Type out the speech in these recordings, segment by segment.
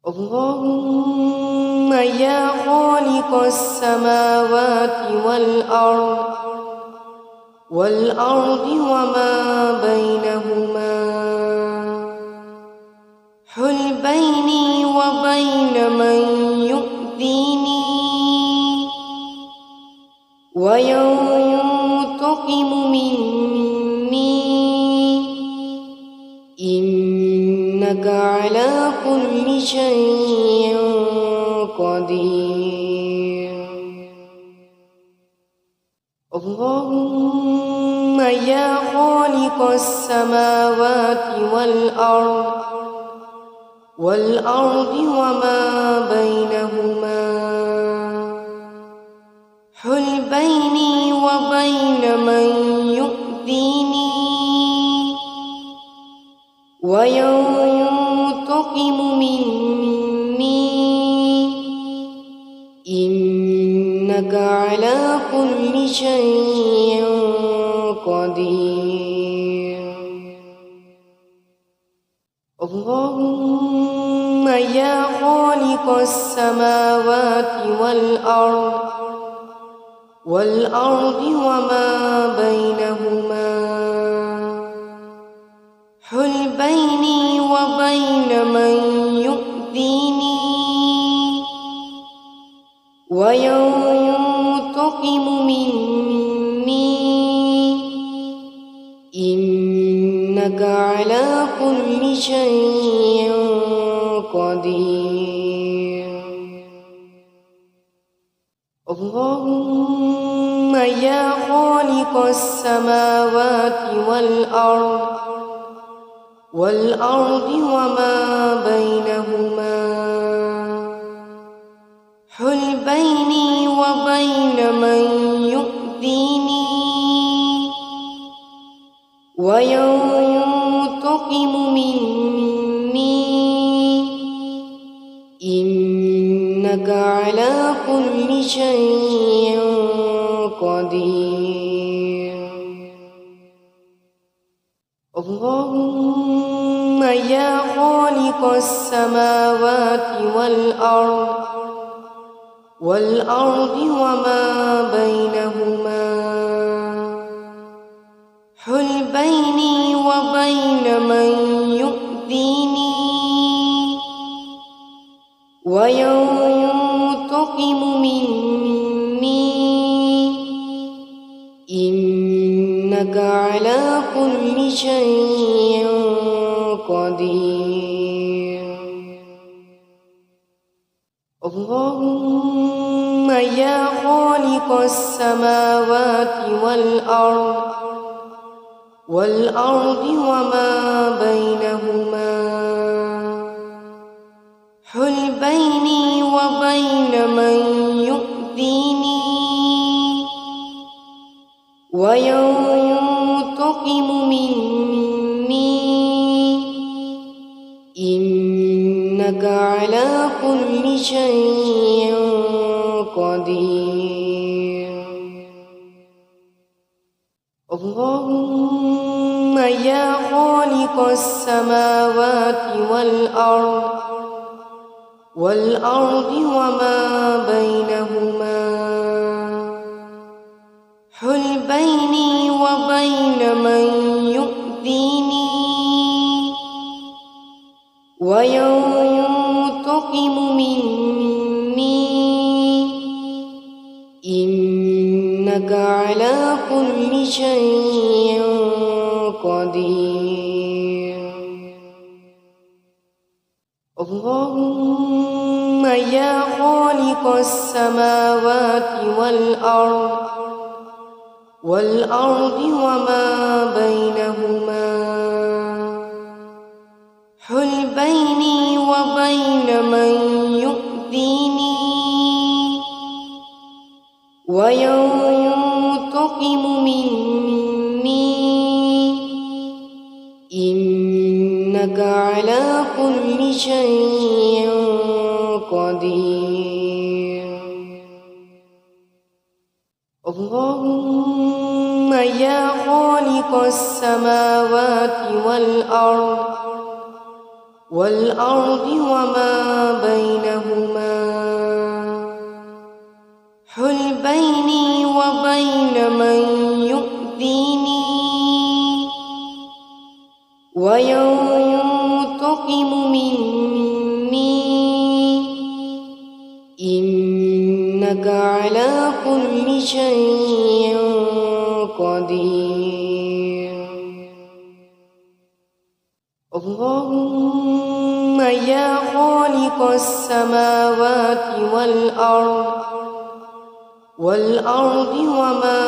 اللهم يا خالق السماوات والأرض وما بينهما، حل بيني وبين من يؤذيني وينتقم مني، إنك على كل شيء قدير. اللهم يا خالق السماوات والأرض وما بينهما، حل بيني وبين من يؤذيني وينتقم مني، إنك على كل شيء قدير. اللهم يا خالق السماوات والأرض وما بينهما، حل بيني وبين من يؤذيني وينتقم مني، إنك على كل شيء قدير. اللهم يا خالق السماوات والأرض وما بينهما، حل بيني وبين من يؤذيني وينتقم مني، إنك على كل شيء قدير. اللهم يا خالق السماوات والأرض وما بينهما، حل بيني وبين من يؤذيني وينتقم مني، إنك على كل شيء قدير. اللهم يا خالق السماوات والأرض وما بينهما، حل بيني وبين من يؤذيني وينتقم مني، إنك على كل شيء قدير. اللهم يا خالق السماوات والأرض وما بينهما، حل بيني وبين من يؤذيني وينتقم مني، إنك على كل شيء قدير. اللهم يا خالق السماوات والأرض وما بينهما، حل بيني وبين من يؤذيني وينتقم مني، إنك على كل شيء قدير. اللهم يا خالق السماوات والأرض وما بينهما حل بيني وبين من يؤذيني وينتقم مني إنك على كل شيء قدير. اللهم يا خالق السماوات والأرض وما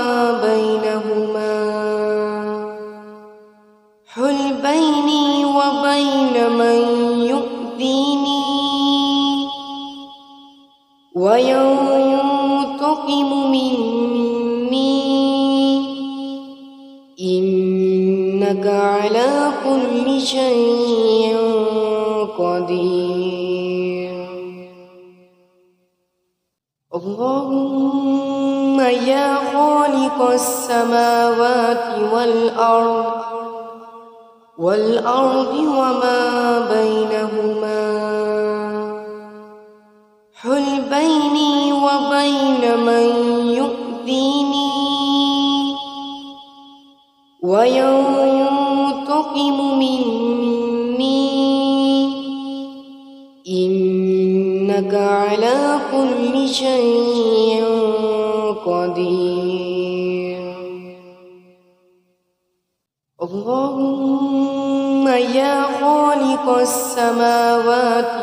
بينهما حل بيني وبين من يؤذيني وينتقم مني إنك على كل شيء قدير. اللهم يا خالق السماوات والأرض وما بينهما حل بيني وبين من يؤذيني وينتقم مني إنك على كل شيء قدير. اللهم يا خالق السماوات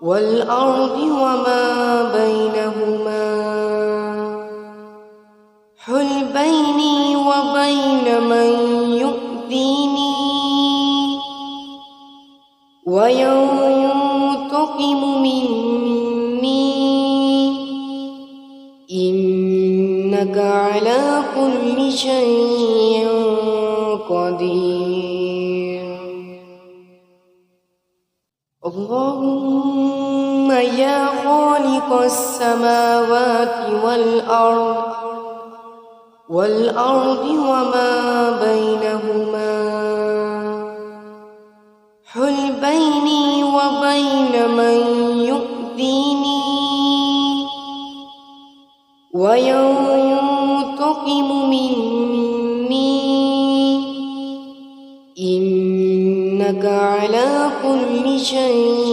والأرض وما بينهما حل بيني وبين من يؤذيني وينتقم مني إنك على كل شيء قدير. اللهم يا خالق السماوات والأرض وما بينهما حل بيني وبين من يؤذيني وينتقم مني إنك على كل شيء